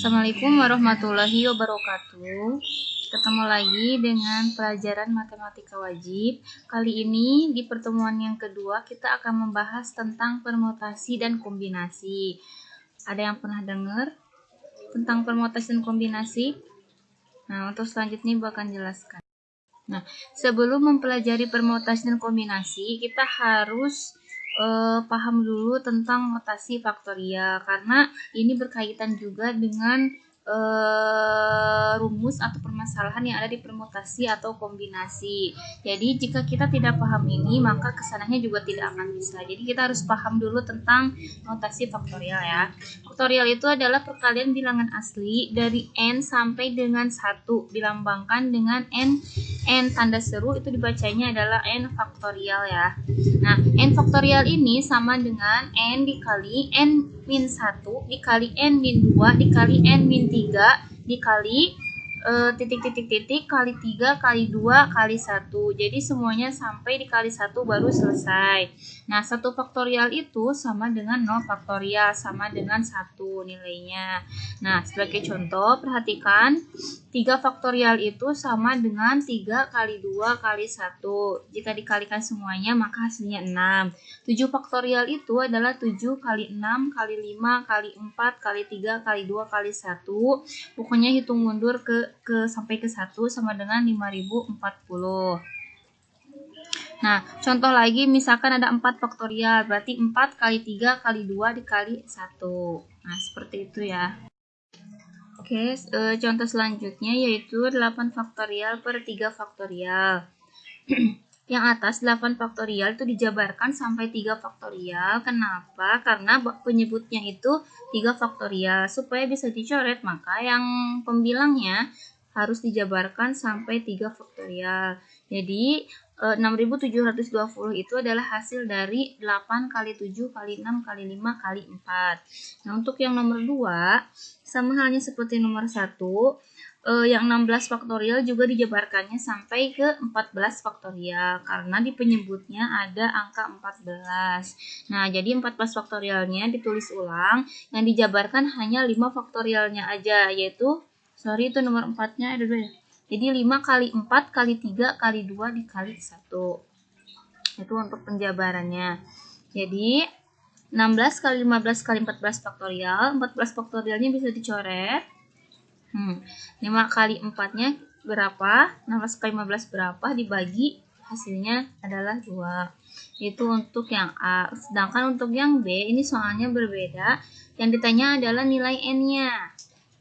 Assalamualaikum warahmatullahi wabarakatuh. Ketemu lagi dengan pelajaran matematika wajib. Kali ini di pertemuan yang kedua kita akan membahas tentang permutasi dan kombinasi. Ada yang pernah dengar tentang permutasi dan kombinasi? Nah, untuk selanjutnya Ibu akan jelaskan. Nah, sebelum mempelajari permutasi dan kombinasi, kita harus paham dulu tentang notasi faktorial, karena ini berkaitan juga dengan rumus atau permasalahan yang ada di permutasi atau kombinasi. Jadi jika kita tidak paham ini, maka kesananya juga tidak akan bisa. Jadi kita harus paham dulu tentang notasi faktorial ya. Faktorial itu adalah perkalian bilangan asli dari n sampai dengan 1 dilambangkan dengan n tanda seru, itu dibacanya adalah n faktorial ya. Nah, n faktorial ini sama dengan n dikali n min 1 dikali n min 2 dikali n min 3 dikali titik kali 3 kali 2 kali 1. Jadi semuanya sampai dikali 1 baru selesai. Nah, 1 faktorial itu sama dengan 0 faktorial, sama dengan 1 nilainya. Nah, sebagai contoh, perhatikan 3 faktorial itu sama dengan 3 kali 2 kali 1. Jika dikalikan semuanya maka hasilnya 6. 7 faktorial itu adalah 7 kali 6 kali 5 kali 4 kali 3 kali 2 kali 1. Pokoknya hitung mundur sampai ke 1 sama dengan 5040. Nah, contoh lagi misalkan ada 4 faktorial, berarti 4 kali 3 kali 2 dikali 1. Nah, seperti itu ya. Oke, contoh selanjutnya yaitu 8 faktorial per 3 faktorial. Yang atas 8 faktorial itu dijabarkan sampai 3 faktorial. Kenapa? Karena penyebutnya itu 3 faktorial. Supaya bisa dicoret, maka yang pembilangnya harus dijabarkan sampai 3 faktorial. Jadi 6720 itu adalah hasil dari 8 kali 7 kali 6 kali 5 kali 4. Nah, untuk yang nomor 2, sama halnya seperti nomor 1, yang 16 faktorial juga dijabarkannya sampai ke 14 faktorial, karena di penyebutnya ada angka 14. Nah, jadi 14 faktorialnya ditulis ulang, yang dijabarkan hanya 5 faktorialnya aja, yaitu, itu nomor 4-nya ada 2 ya. Jadi 5 kali 4 kali 3 kali 2 dikali 1. Itu untuk penjabarannya. Jadi 16 kali 15 kali 14 faktorial. 14 faktorialnya bisa dicoret. 5 kali 4-nya berapa? 16 kali 15 berapa? Dibagi, hasilnya adalah 2. Itu untuk yang A. Sedangkan untuk yang B, ini soalnya berbeda. Yang ditanya adalah nilai N-nya.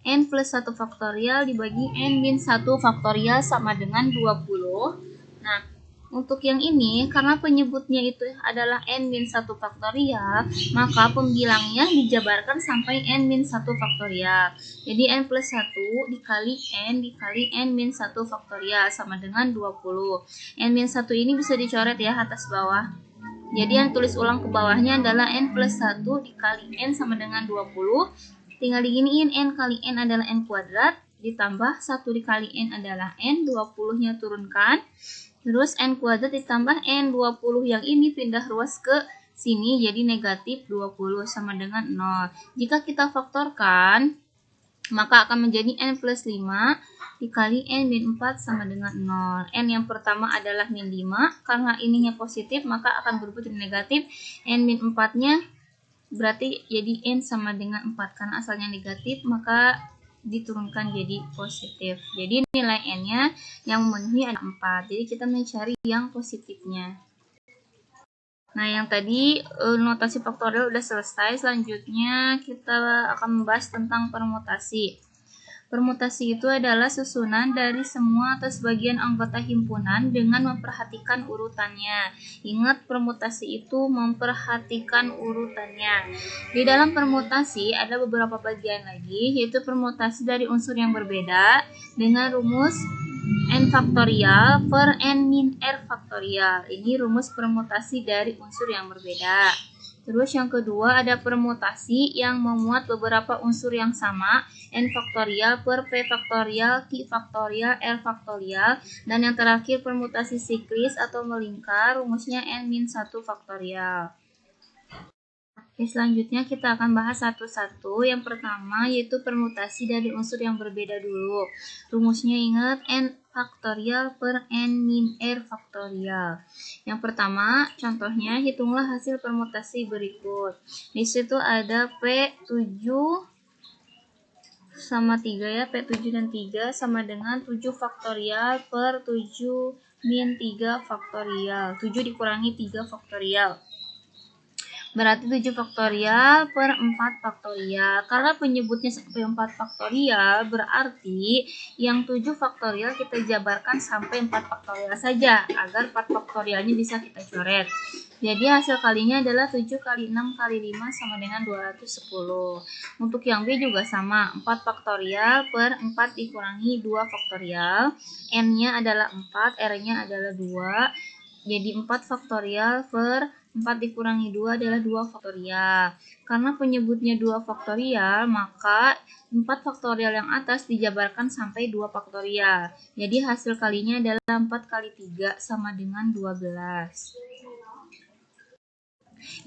N plus 1 faktorial dibagi N min 1 faktorial sama dengan 20. Nah, untuk yang ini, karena penyebutnya itu adalah N min 1 faktorial, maka pembilangnya dijabarkan sampai N min 1 faktorial. Jadi N plus 1 dikali N min 1 faktorial sama dengan 20. N min 1 ini bisa dicoret ya atas bawah. Jadi yang tulis ulang ke bawahnya adalah N plus 1 dikali N sama dengan 20. Tinggal diginiin, N kali N adalah N kuadrat, ditambah 1 dikali N adalah N, 20-nya turunkan. Terus N kuadrat ditambah N, 20 yang ini pindah ruas ke sini, jadi negatif 20 sama dengan 0. Jika kita faktorkan, maka akan menjadi N plus 5 dikali N min 4 sama dengan 0. N yang pertama adalah min 5, karena ininya positif, maka akan berubah jadi negatif. N min 4-nya berarti jadi N sama dengan 4, karena asalnya negatif maka diturunkan jadi positif. Jadi nilai N-nya yang memenuhi ada 4. Jadi kita mencari yang positifnya. Nah, yang tadi notasi faktorial udah selesai. Selanjutnya kita akan membahas tentang permutasi. Permutasi itu adalah susunan dari semua atau sebagian anggota himpunan dengan memperhatikan urutannya. Ingat, permutasi itu memperhatikan urutannya. Di dalam permutasi ada beberapa bagian lagi, yaitu permutasi dari unsur yang berbeda dengan rumus N faktorial per N min R faktorial. Ini rumus permutasi dari unsur yang berbeda. Terus yang kedua ada permutasi yang memuat beberapa unsur yang sama, N faktorial per P faktorial, Q faktorial, L faktorial. Dan yang terakhir permutasi siklis atau melingkar, rumusnya N min 1 faktorial. Oke, selanjutnya kita akan bahas satu-satu. Yang pertama yaitu permutasi dari unsur yang berbeda dulu. Rumusnya ingat n faktorial per n min r faktorial. Yang pertama, contohnya hitunglah hasil permutasi berikut. Di situ ada P7 sama 3 ya, P7 dan 3 sama dengan 7 faktorial per 7 min 3 faktorial. 7 dikurangi 3 faktorial. Berarti 7 faktorial per 4 faktorial. Karena penyebutnya sampai 4 faktorial, berarti yang 7 faktorial kita jabarkan sampai 4 faktorial saja, agar 4 faktorialnya bisa kita coret. Jadi hasil kalinya adalah 7 kali 6 kali 5 sama dengan 210. Untuk yang B juga sama, 4 faktorial per 4 dikurangi 2 faktorial. N-nya adalah 4, R-nya adalah 2. Jadi 4 faktorial per 4 dikurangi 2 adalah 2 faktorial. Karena penyebutnya 2 faktorial, maka 4 faktorial yang atas dijabarkan sampai 2 faktorial. Jadi hasil kalinya adalah 4 kali 3 sama dengan 12.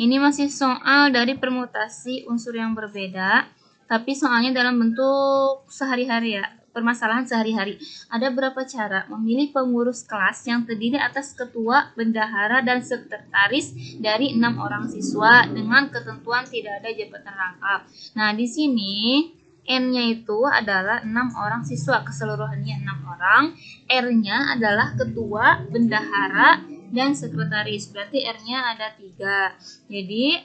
Ini masih soal dari permutasi unsur yang berbeda, tapi soalnya dalam bentuk sehari-hari ya. Permasalahan sehari-hari. Ada berapa cara memilih pengurus kelas yang terdiri atas ketua, bendahara, dan sekretaris dari 6 orang siswa dengan ketentuan tidak ada jabatan rangkap. Nah, di sini N-nya itu adalah 6 orang siswa, keseluruhannya 6 orang. R-nya adalah ketua, bendahara, dan sekretaris. Berarti R-nya ada 3. Jadi,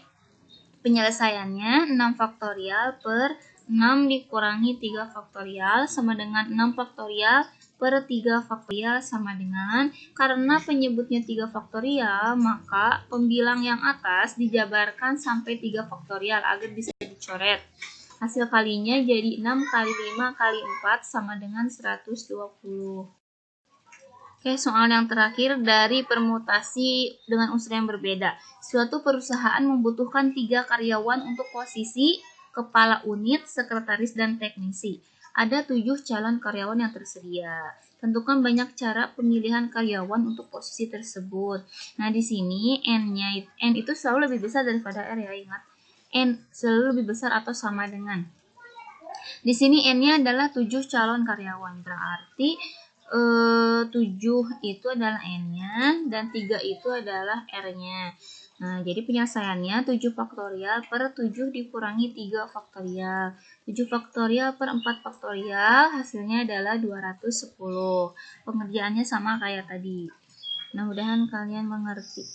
penyelesaiannya 6 faktorial per 6 dikurangi 3 faktorial sama dengan 6 faktorial per 3 faktorial sama dengan, karena penyebutnya 3 faktorial, maka pembilang yang atas dijabarkan sampai 3 faktorial agar bisa dicoret. Hasil kalinya jadi 6 kali 5 kali 4 sama dengan 120. Oke, soal yang terakhir dari permutasi dengan unsur yang berbeda. Suatu perusahaan membutuhkan 3 karyawan untuk posisi kepala unit, sekretaris, dan teknisi. Ada 7 calon karyawan yang tersedia. Tentukan banyak cara pemilihan karyawan untuk posisi tersebut. Nah, di sini N itu selalu lebih besar daripada R ya, ingat. N selalu lebih besar atau sama dengan. Di sini N-nya adalah 7 calon karyawan. Berarti 7 itu adalah N-nya dan 3 itu adalah R-nya. Nah, jadi penyelesaiannya 7 faktorial per 7 dikurangi 3 faktorial. 7 faktorial per 4 faktorial hasilnya adalah 210. Pengerjaannya sama kayak tadi. Mudah-mudahan kalian mengerti.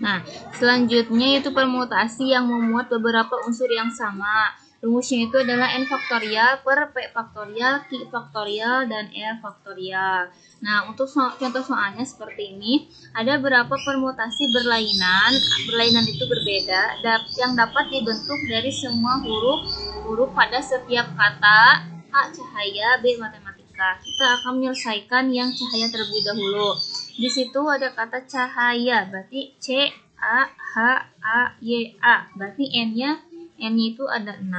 Nah, selanjutnya itu permutasi yang memuat beberapa unsur yang sama. Rumusnya itu adalah N faktorial per P faktorial, Q faktorial, dan R faktorial. Nah, untuk contoh soalnya seperti ini, ada berapa permutasi berlainan itu berbeda, yang dapat dibentuk dari semua huruf pada setiap kata, A. Cahaya, B. Matematika. Kita akan menyelesaikan yang cahaya terlebih dahulu. Di situ ada kata cahaya, berarti C, A, H, A, Y, A. Berarti N-nya itu ada 6.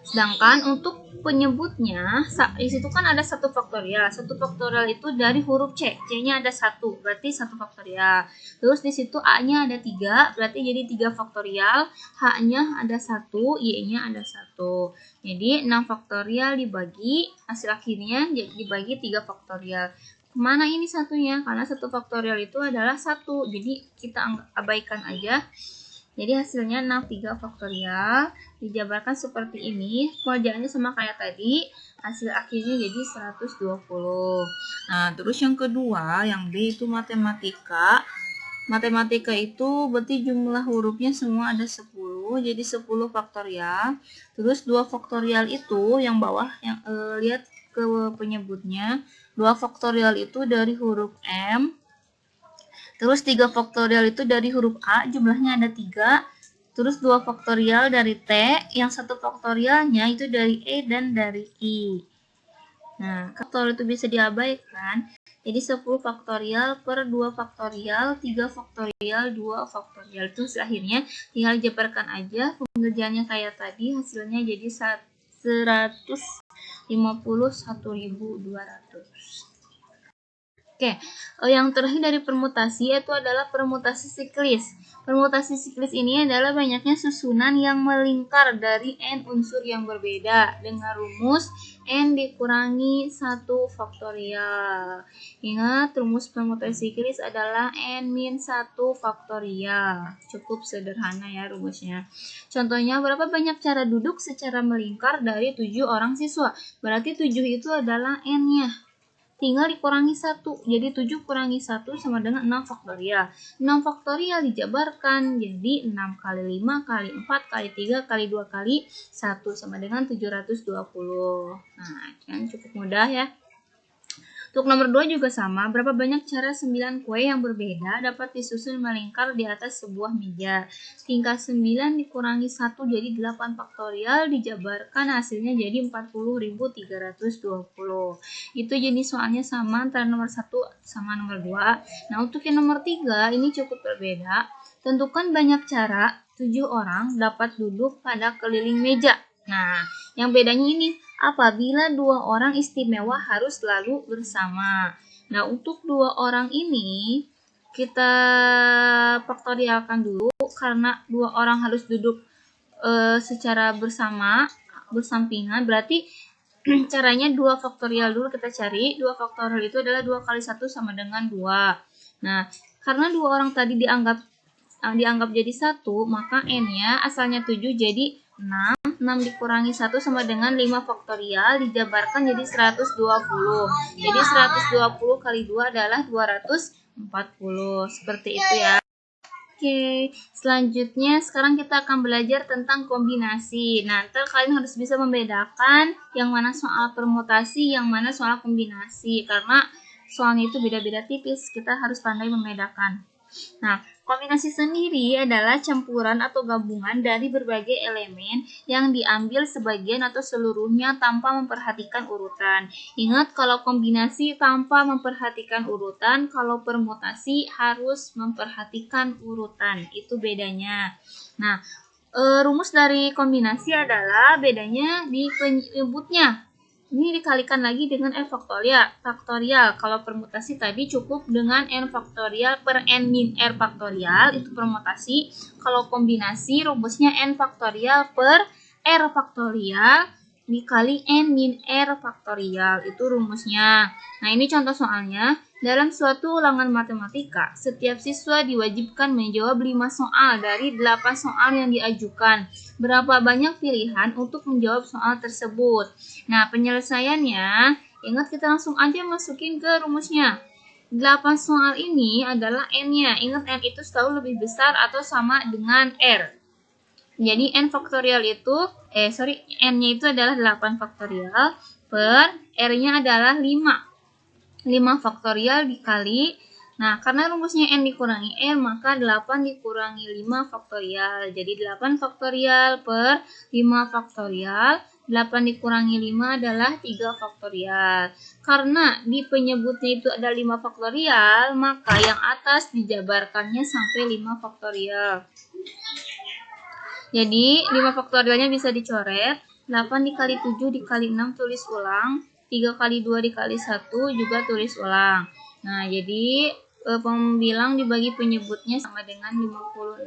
Sedangkan untuk penyebutnya, di situ kan ada 1 faktorial. 1 faktorial itu dari huruf C. C-nya ada 1, berarti 1 faktorial. Terus di situ A-nya ada 3, berarti jadi 3 faktorial. H-nya ada 1, Y-nya ada 1. Jadi 6 faktorial dibagi, hasil akhirnya dibagi 3 faktorial. Kemana ini satunya? Karena 1 faktorial itu adalah 1. Jadi kita abaikan aja. Jadi hasilnya 63 faktorial dijabarkan seperti ini. Pengerjaannya sama kayak tadi. Hasil akhirnya jadi 120. Nah, terus yang kedua, yang B itu matematika. Matematika itu berarti jumlah hurufnya semua ada 10. Jadi 10 faktorial. Terus 2 faktorial itu yang bawah, yang lihat ke penyebutnya. 2 faktorial itu dari huruf M. Terus 3 faktorial itu dari huruf A, jumlahnya ada 3. Terus 2 faktorial dari T, yang 1 faktorialnya itu dari E dan dari I. Nah, faktorial itu bisa diabaikan. Jadi 10 faktorial per 2 faktorial, 3 faktorial, 2 faktorial. Itu akhirnya tinggal jabarkan aja. Pengerjaannya kayak tadi, hasilnya jadi 151.200. Oke, yang terakhir dari permutasi itu adalah permutasi siklis. Permutasi siklis ini adalah banyaknya susunan yang melingkar dari n unsur yang berbeda dengan rumus n dikurangi 1 faktorial. Ingat, rumus permutasi siklis adalah n-1 faktorial. Cukup sederhana ya rumusnya. Contohnya, berapa banyak cara duduk secara melingkar dari 7 orang siswa? Berarti 7 itu adalah n-nya. Tinggal dikurangi 1. Jadi 7 kurangi 1 sama dengan 6 faktorial. 6 faktorial dijabarkan jadi 6 kali 5 kali 4 kali 3 kali 2 kali 1 sama dengan 720. Nah, kan cukup mudah ya. Untuk nomor 2 juga sama, berapa banyak cara 9 kue yang berbeda dapat disusun melingkar di atas sebuah meja. Tingkat 9 dikurangi 1 jadi 8 faktorial, dijabarkan hasilnya jadi 40.320. Itu jenis soalnya sama antara nomor 1 sama nomor 2. Nah, untuk yang nomor 3 ini cukup berbeda. Tentukan banyak cara 7 orang dapat duduk pada keliling meja. Nah, yang bedanya ini, apabila 2 orang istimewa harus selalu bersama. Nah, untuk 2 orang ini kita faktorialkan dulu karena 2 orang harus duduk secara bersampingan. Berarti caranya 2 faktorial dulu kita cari. 2 faktorial itu adalah 2 kali 1 sama dengan 2. Nah, karena 2 orang tadi dianggap jadi 1, maka n-nya asalnya 7 jadi 6. 6 dikurangi 1 sama dengan 5 faktorial, dijabarkan jadi 120. Jadi 120 kali 2 adalah 240. Seperti itu ya. Oke, selanjutnya sekarang kita akan belajar tentang kombinasi. Nah, ntar kalian harus bisa membedakan yang mana soal permutasi, yang mana soal kombinasi. Karena soalnya itu beda-beda tipis, kita harus pandai membedakan. Nah, kombinasi sendiri adalah campuran atau gabungan dari berbagai elemen yang diambil sebagian atau seluruhnya tanpa memperhatikan urutan. Ingat, kalau kombinasi tanpa memperhatikan urutan, kalau permutasi harus memperhatikan urutan. Itu bedanya. Nah, rumus dari kombinasi adalah bedanya di penyebutnya. Ini dikalikan lagi dengan n faktorial. Kalau permutasi tadi cukup dengan n faktorial per n min r faktorial, itu permutasi. Kalau kombinasi rumusnya n faktorial per r faktorial dikali n min r faktorial, itu rumusnya. Nah, ini contoh soalnya. Dalam suatu ulangan matematika, setiap siswa diwajibkan menjawab 5 soal dari 8 soal yang diajukan. Berapa banyak pilihan untuk menjawab soal tersebut? Nah, penyelesaiannya, ingat kita langsung aja masukin ke rumusnya. 8 soal ini adalah n-nya. Ingat, n itu selalu lebih besar atau sama dengan r. Jadi n faktorial itu, n-nya itu adalah 8 faktorial per r-nya adalah 5. 5 faktorial dikali, nah karena rumusnya n dikurangi r, maka 8 dikurangi 5 faktorial. Jadi 8 faktorial per 5 faktorial, 8 dikurangi 5 adalah 3 faktorial. Karena di penyebutnya itu ada 5 faktorial, maka yang atas dijabarkannya sampai 5 faktorial. Jadi 5 faktorialnya bisa dicoret, 8 dikali 7 dikali 6 tulis ulang, 3 kali 2 dikali 1 juga tulis ulang. Nah, jadi pembilang dibagi penyebutnya sama dengan 56.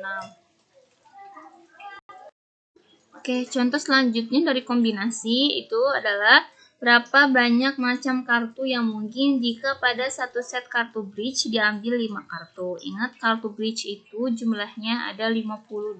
Oke, contoh selanjutnya dari kombinasi itu adalah berapa banyak macam kartu yang mungkin jika pada satu set kartu bridge diambil 5 kartu. Ingat, kartu bridge itu jumlahnya ada 52.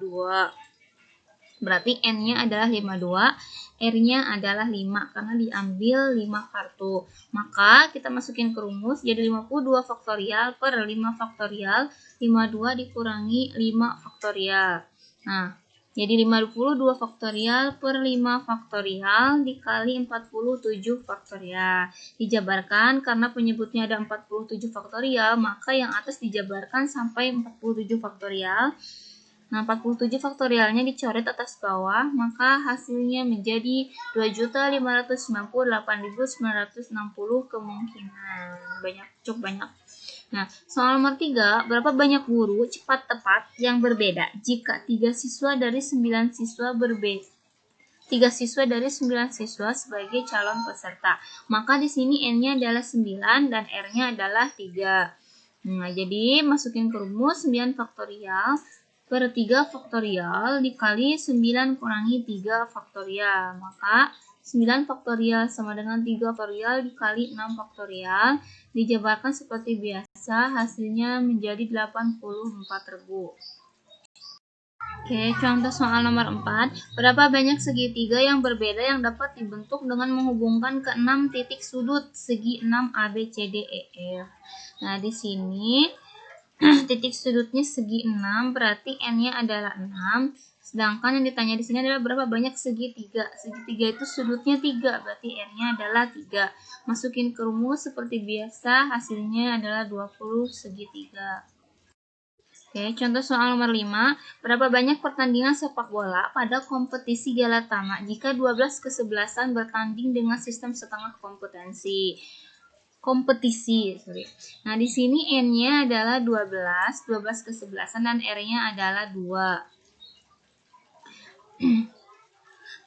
Berarti n-nya adalah 52, r-nya adalah 5 karena diambil 5 kartu. Maka kita masukin ke rumus jadi 52 faktorial per 5 faktorial, 52 dikurangi 5 faktorial. Nah, jadi 52 faktorial per 5 faktorial dikali 47 faktorial. Dijabarkan karena penyebutnya ada 47 faktorial, maka yang atas dijabarkan sampai 47 faktorial. Nah, 47 faktorialnya dicoret atas bawah, maka hasilnya menjadi 2.598.960 kemungkinan. Cukup banyak. Nah, soal nomor 3, berapa banyak guru cepat tepat yang berbeda jika 3 siswa dari 9 siswa berbeda? 3 siswa dari 9 siswa sebagai calon peserta. Maka di sini N-nya adalah 9 dan R-nya adalah 3. Nah, jadi masukin ke rumus 9 faktorial per 3 faktorial dikali 9 kurangi 3 faktorial. Maka 9 faktorial sama dengan 3 faktorial dikali 6 faktorial. Dijabarkan seperti biasa, hasilnya menjadi 84.000. Oke, contoh soal nomor 4. Berapa banyak segitiga yang berbeda yang dapat dibentuk dengan menghubungkan ke 6 titik sudut segi 6 A, B, C, D, E, F. Nah, di sini titik sudutnya segi 6, berarti N-nya adalah 6. Sedangkan yang ditanya di sini adalah berapa banyak segitiga. Segitiga itu sudutnya 3, berarti N-nya adalah 3. Masukin ke rumus seperti biasa, hasilnya adalah 20 segitiga. Oke, contoh soal nomor 5. Berapa banyak pertandingan sepak bola pada kompetisi Galatama jika 12 kesebelasan bertanding dengan sistem setengah kompetisi. Nah, di sini N-nya adalah 12 kesebelasan dan R-nya adalah 2.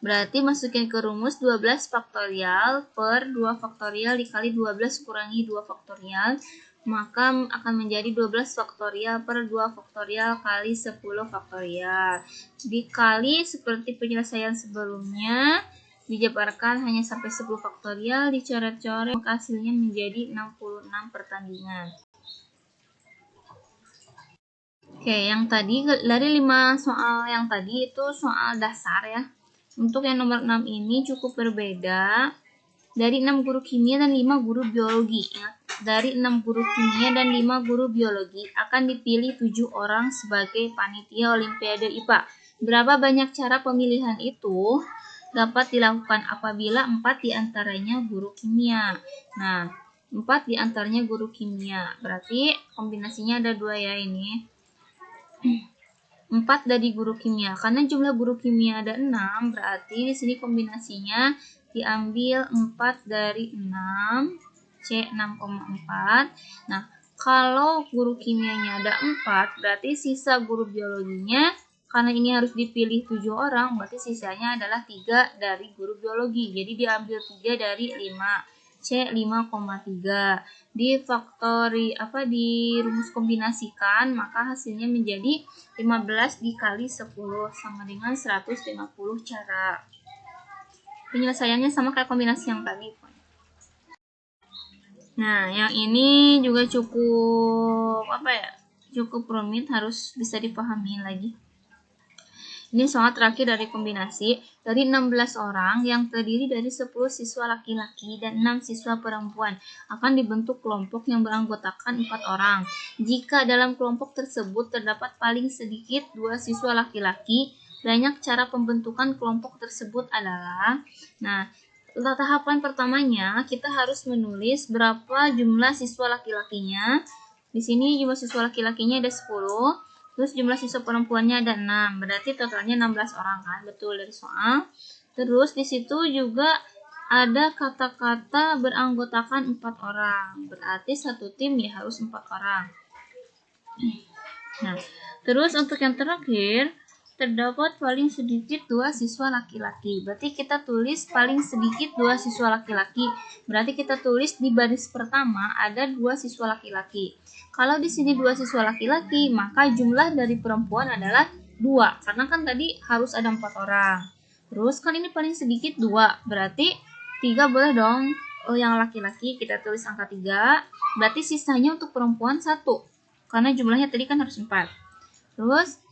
Berarti masukin ke rumus 12 faktorial per 2 faktorial dikali 12 kurangi 2 faktorial. Maka akan menjadi 12 faktorial per 2 faktorial kali 10 faktorial. Dikali seperti penyelesaian sebelumnya, dijabarkan hanya sampai 10 faktorial, dicoret-coret, maka hasilnya menjadi 66 pertandingan. Oke, yang tadi dari 5 soal yang tadi itu soal dasar ya. Untuk yang nomor 6 ini cukup berbeda. Dari 6 guru kimia dan 5 guru biologi. Dari 6 guru kimia dan 5 guru biologi akan dipilih 7 orang sebagai panitia Olimpiade IPA. Berapa banyak cara pemilihan itu dapat dilakukan apabila 4 diantaranya guru kimia. Nah, 4 diantaranya guru kimia. Berarti kombinasinya ada 2 ya ini. 4 dari guru kimia. Karena jumlah guru kimia ada 6, berarti di sini kombinasinya diambil 4 dari 6, C 6,4. Nah, kalau guru kimianya ada 4, berarti sisa guru biologinya, karena ini harus dipilih 7 orang, berarti sisanya adalah 3 dari guru biologi. Jadi diambil 3 dari 5, C 5,3. Di rumus kombinasikan, maka hasilnya menjadi 15 dikali 10 sama dengan 150 cara. Penyelesaiannya sama kayak kombinasi yang tadi. Nah, yang ini juga cukup cukup rumit, harus bisa dipahami lagi. Ini soal terakhir dari kombinasi. Dari 16 orang yang terdiri dari 10 siswa laki-laki dan 6 siswa perempuan akan dibentuk kelompok yang beranggotakan 4 orang. Jika dalam kelompok tersebut terdapat paling sedikit 2 siswa laki-laki, banyak cara pembentukan kelompok tersebut adalah, nah, tahapan pertamanya kita harus menulis berapa jumlah siswa laki-lakinya. Di sini jumlah siswa laki-lakinya ada 10, terus jumlah siswa perempuannya ada 6, berarti totalnya 16 orang kan, betul dari soal. Terus di situ juga ada kata-kata beranggotakan 4 orang, berarti satu tim ya harus 4 orang. Nah, terus untuk yang terakhir, terdapat paling sedikit 2 siswa laki-laki. Berarti kita tulis paling sedikit 2 siswa laki-laki. Berarti kita tulis di baris pertama ada 2 siswa laki-laki. Kalau di sini 2 siswa laki-laki, maka jumlah dari perempuan adalah 2. Karena kan tadi harus ada 4 orang. Terus kan ini paling sedikit 2. Berarti 3 boleh dong. Yang laki-laki kita tulis angka 3. Berarti sisanya untuk perempuan 1. Karena jumlahnya tadi kan harus 4. Terus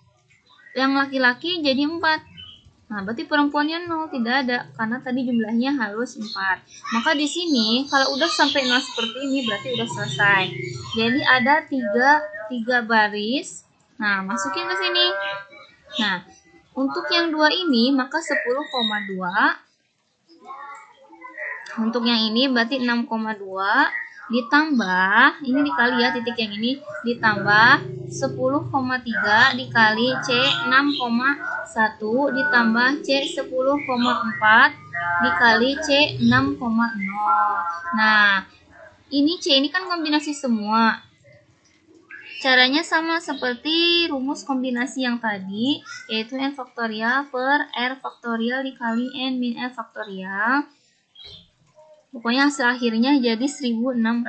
yang laki-laki jadi 4. Nah, berarti perempuannya 0, tidak ada karena tadi jumlahnya harus 4. Maka di sini kalau udah sampai 0 seperti ini berarti udah selesai. Jadi ada 3 baris. Nah, masukin ke sini. Nah, untuk yang 2 ini maka 10,2. Untuk yang ini berarti 6,2 ditambah, ini dikali ya titik yang ini, ditambah 10,3 dikali C 6,1 ditambah C 10,4 dikali C 6,0. Nah, ini C ini kan kombinasi semua. Caranya sama seperti rumus kombinasi yang tadi, yaitu n faktorial per r faktorial dikali n min r faktorial. Pokoknya hasil akhirnya jadi 1605.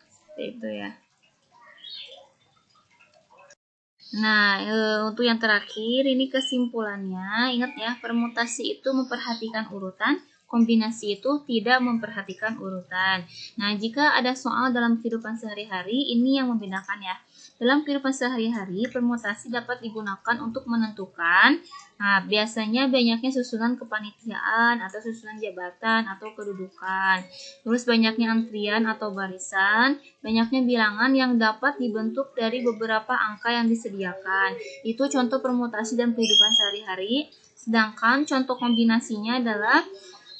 Seperti itu ya. Nah, untuk yang terakhir, ini kesimpulannya. Ingat ya, permutasi itu memperhatikan urutan, kombinasi itu tidak memperhatikan urutan. Nah, jika ada soal dalam kehidupan sehari-hari, ini yang membedakan ya. Dalam kehidupan sehari-hari, permutasi dapat digunakan untuk menentukan, nah, biasanya banyaknya susunan kepanitiaan atau susunan jabatan atau kedudukan. Terus banyaknya antrian atau barisan, banyaknya bilangan yang dapat dibentuk dari beberapa angka yang disediakan. Itu contoh permutasi dalam kehidupan sehari-hari. Sedangkan contoh kombinasinya adalah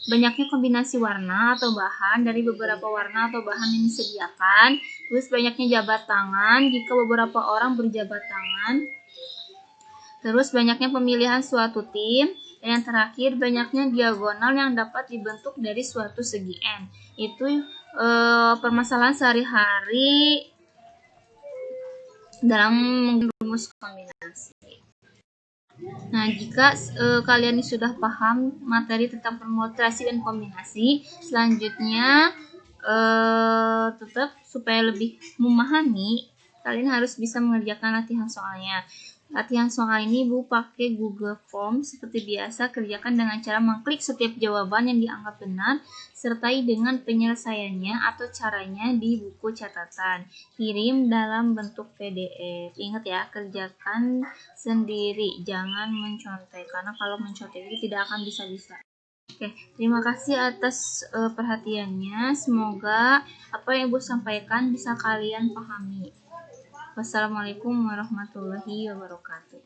banyaknya kombinasi warna atau bahan dari beberapa warna atau bahan yang disediakan. Terus banyaknya jabat tangan jika beberapa orang berjabat tangan. Terus banyaknya pemilihan suatu tim. Dan yang terakhir, banyaknya diagonal yang dapat dibentuk dari suatu segi N. Itu permasalahan sehari-hari dalam rumus kombinasi. Nah, jika kalian sudah paham materi tentang permutasi dan kombinasi, selanjutnya tetap supaya lebih memahami, kalian harus bisa mengerjakan latihan soalnya. Latihan soal ini Bu pakai Google Form seperti biasa, kerjakan dengan cara mengklik setiap jawaban yang dianggap benar, sertai dengan penyelesaiannya atau caranya di buku catatan. Kirim dalam bentuk PDF. Ingat ya, kerjakan sendiri, jangan mencontek, karena kalau mencontek itu tidak akan bisa-bisa. Oke, terima kasih atas perhatiannya. Semoga apa yang Ibu sampaikan bisa kalian pahami. Wassalamualaikum warahmatullahi wabarakatuh.